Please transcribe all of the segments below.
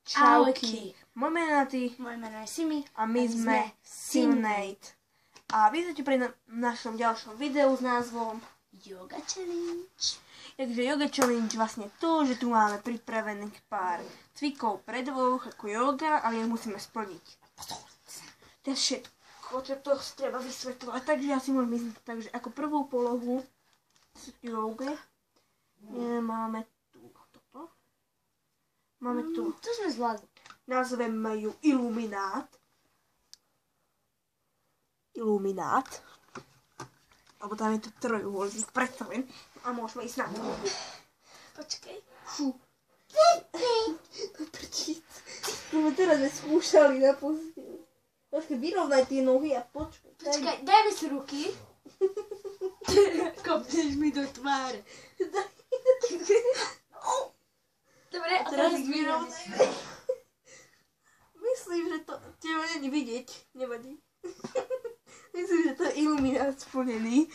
Čauky. Moje meno je Naty. Moje meno je Simi. A my sme Simnate. A vítajte pri našom ďalšom videu s názvom Yoga Challenge. Takže Yoga Challenge vlastne to, že tu máme pripravených pár cvikov pre dvoch ako yoga, ale ich musíme splniť. To je všetko, čo to treba vysvetľovať. Takže ja si môžem ísť. Takže ako prvú polohu yoga máme tu toto. Máme tu. To sme zvládli. Nazveme ju Iluminát. Iluminát. Alebo tam je to trojuholník, predstavím. A môžeme ísť na to. Počkej. Fú. No teraz sme skúšali na posteli. Počkej, vyrovnaj tie nohy a počkaj. Počkaj, daj mi si ruky. Kopneš mi do tváre. Dobre, a teraz ich vyrovnaj. Myslím, že to teba není vidieť. Nevadí. Myslím, že to je Iluminát splnený.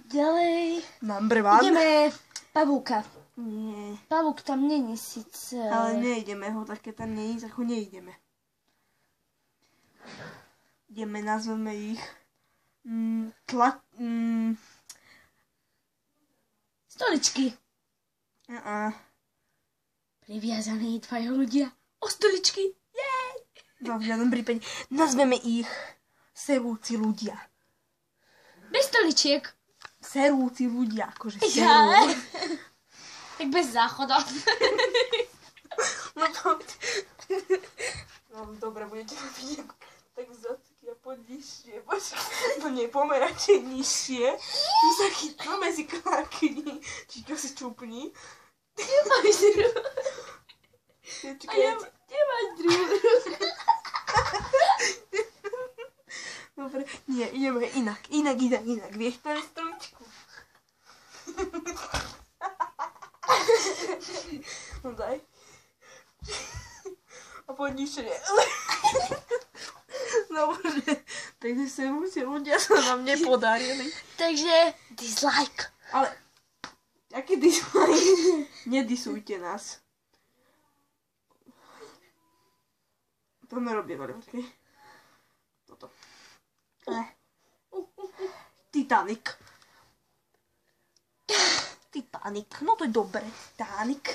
Ďalej. Number one. Ideme pavúka. Nie. Pavúk tam není síce. Ale nejdeme ho, tak keď tam není, tak ho nejdeme. Ideme, nazveme ich Stoličky. Priviazaní dvaja ľudia o stoličky. Jej! No, v žiadnom prípade. Nazveme ich serúci ľudia. Bez stoličiek. Serúci ľudia, akože serú. Ja. Tak bez záchoda. No to... No dobre, budete robiť tak zacky a poď nižšie. No nie, pomer radšej nižšie. Tu sa chytneme si klákni. Čičo si čupni. Nemáš druhú. A ja nemáš druhú. Dobre, nie, ideme inak. Inak. Vieš, to je stoličku. No daj. A poď nižšie. Dobre, takže serúci ľudia sa nám nepodarili. Takže dislike. Ale, aký dislike? Nedisujte nás. To nerobíme, počkej. Toto. Titanic. No to je dobre. Titanic.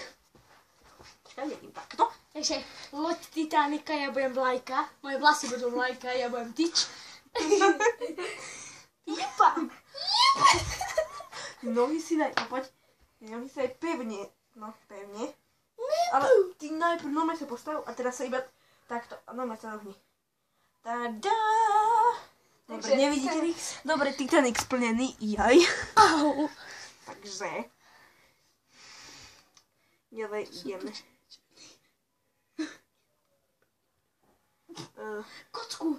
Čakaj, jedím takto. Takže loď Titanika, ja budem vlajka. Moje vlasy budú vlajka, ja budem tyč. Jepa. Nohy si daj, poď. Nohy si daj pevne. No, pevne. Ale ty najprv nome sa postav a teraz sa iba takto. A nome sa rohni. Tada. Dobre, nevidíte ich? Dobre, Titanic splnený. Jaj. Au. Takže. Ďalej ideme. Kocku.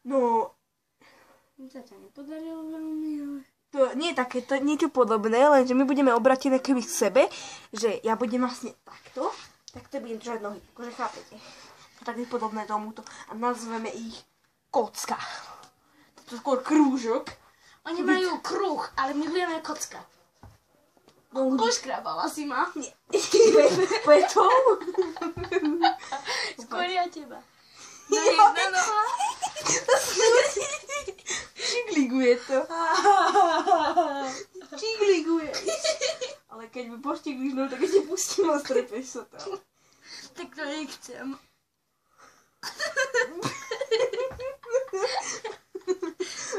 No. To sa nepodarilo veľmi, ale... To nie je také, to je niečo podobné, lenže my budeme obrátené keby k sebe, že ja budem vlastne takto, tak to budem držať nohy, akože chápete. To tak je podobné tomuto a nazveme ich kocka. To je skôr krúžok. Oni majú kruh, ale my budeme kocka. Poškrabala si ma. Nie. Preto? Skôr ja teba. No. Čigliguje to. Čigliguje. Ale keď mi poštigliš, no tak ešte pustím a strepeš sa tam. Tak to nechcem.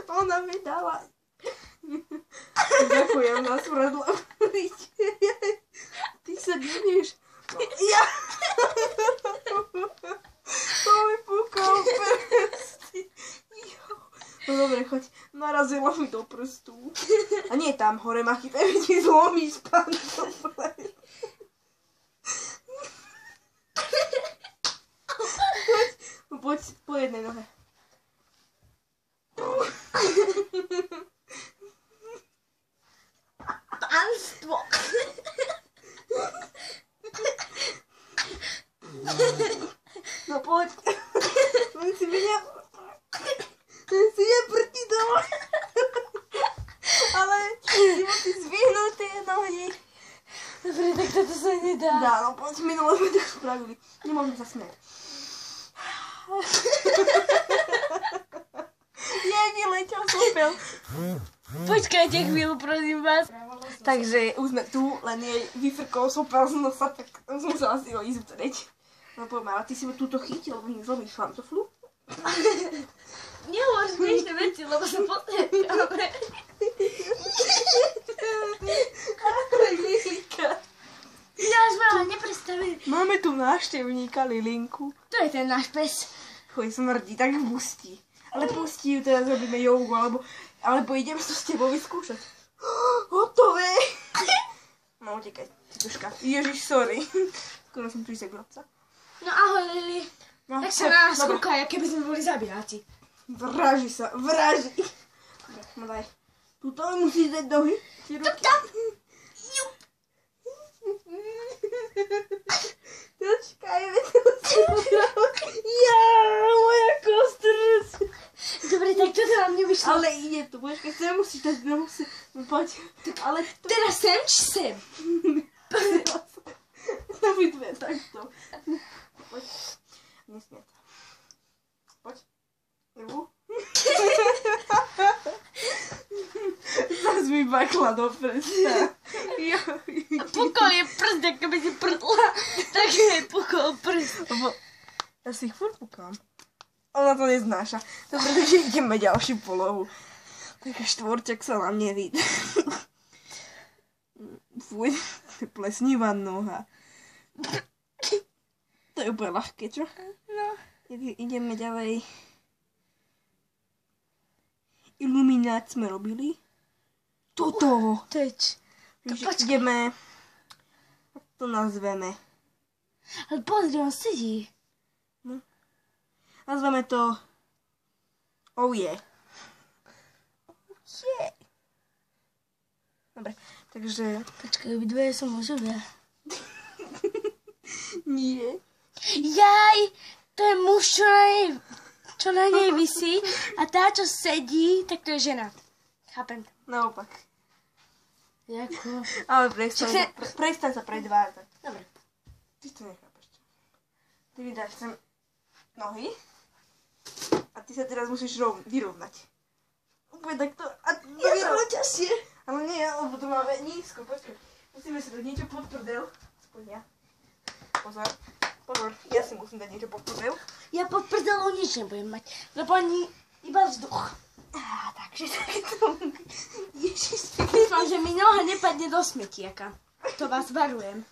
Ona mi dala. Ďakujem na smradla. Ty sa nevieš. No, ja. To mi púkal prsty. No dobre, choď. Narazila mi do prstu. A nie tam hore ma chytaj, ti zlomíš pán. Poď po jednej nohe. Pánstvo. No poď. Len si neprti dole. Ale ty zvyhnuté nohy. Dobre, tak toto sa nedá. Dá, Áno, poď, minule sme to spravili. Nemôžem sa smiať. Jej, vyletel sopel. Počkajte chvíľu, prosím vás. Takže už sme tu, len jej vyfrkol sopel z nosa, tak som musela si ho ísť utrieť. No poďme, ale ty si ma túto chytil, lebo nezlomíš šlantoflu. Nehovoríš dnešné veci, lebo sa potrebujeme. Ja už mala neprestavený. Máme tu návštevníka Lilinku. To je ten náš pes. Chuj, smrdí, tak pustí. Ale pustí ju, teraz robíme jogu, alebo idem to s tebou vyskúšať. Hotové! No utekaj, Tituška. Ježiš, sorry. Skoro som tu izegľadca. No ahoj, Lili. No, Tak sa na nás kúkaj, aké by sme boli zabijáci. Vraži sa, vraži. No daj. Tuto musíš dať nohy. Tuto. Počkaj, ja, moja kostrč. Dobre, tak toto nám nevyšlo. Ale ide to, počkaj, sem musíš dať nohu, poď. Ale to... Teraz sem či sem? Obidve, takto. Poď. Nesmie to. Poď. Juhu. Zas mi bakla do prsta. Pukol je prst, ako by si prdla. Tak je pukol prst. Lebo ja si ich furt pukám. Ona to neznáša. Dobre, takže ideme ďalšiu polohu. Taká štvorťak sa nám nevidí. Fuj, to je plesnivá noha. To je úplne ľahké, čo? No. Ideme ďalej. Iluminát sme robili. Toto. Teč. Ideme. Ako to nazveme? Ale pozri, on sedí. No. Nazveme to Oh yeah. Yeah. Dobre, takže... Počkaj, obidve som mužovia. Nie. Jaj, to je muž, čo na nej visí a tá, čo sedí, tak to je žena. Chápem to. Naopak. Jako... Ale prestaň sa predvádzať. Dobre. Ty to nechápeš. Ty vydáš sem nohy a ty sa teraz musíš vyrovnať. Úplne takto. A Ja to bolo ťažšie. Ale nie, lebo to máme nízko. Počkaj. Musíme si dať niečo pod prdel. Aspoň ja. Pozor. Pozor. Ja si musím dať niečo pod prdel. Ja pod prdelou nič nebudem mať, lebo ani iba vzduch. Takže takto. Ježiš. Dúfam, že mi noha nepadne do smetiaka. To vás varujem.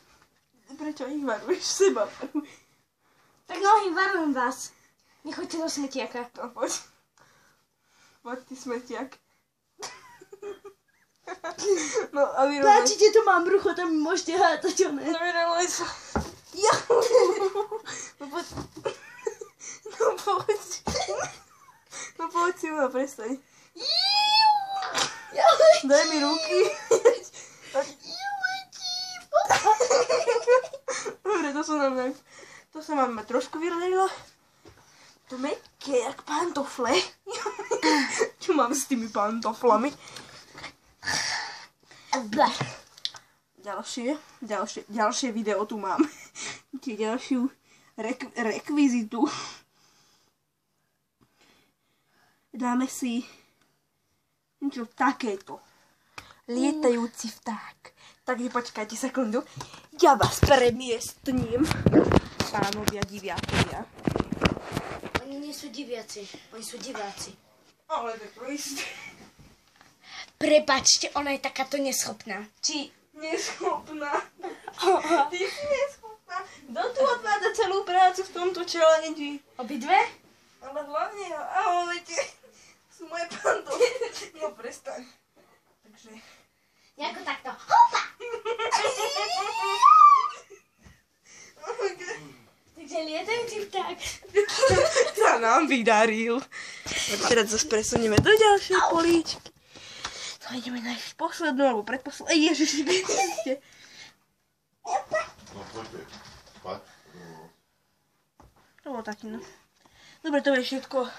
Prečo ich varuješ? Seba varuj. Tak nohy, varujem vás. Nechoďte do smetiaka. No poď. Poď ty smetiak. No a vyrovnaj. Páčite, tu mám brucho, tam mi môžete hádať oné. No vyrovnaj sa. Ja. No poď. No poď. No poď si ma, prestaň. Daj mi ruky. Dobre, to sa nám trošku vyrelilo. To meké, jak pantofle. Čo mám s tými pantoflami? Ďalšie video tu mám. Ďalšiu rekvizitu. Dáme si niečo takéto. Lietajúci vták. Takže počkajte sekundu. Ja vás premiestním. Pánovia diviakovia. Oni nie sú diviaci, oni sú diváci. Ale to je to isté. Prepačte, ona je takáto neschopná. Či... Neschopná. Ty si neschopná. Kto tu odvádza celú prácu v tomto challenge? Obidve? Ale hlavne, ahojte. Sú moje pantofle. No prestaň. Takže... Nejako takto. Hopa! Takže lietajúci vták. Sa nám vydaril. Teraz zase presunieme do ďalšej políčky. To ideme nájsť poslednú alebo predposlednú. Ježiši, kde ste? No poďte, spať. To bolo taký, no. Dobre, to je všetko.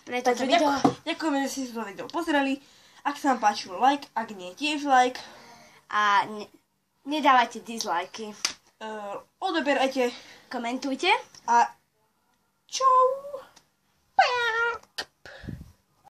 Takže ďakujeme, že ste si to video pozreli. Ak sa vám páčilo, like, ak nie, tiež like. A nedávajte dislajky. odoberajte Komentujte. a čau.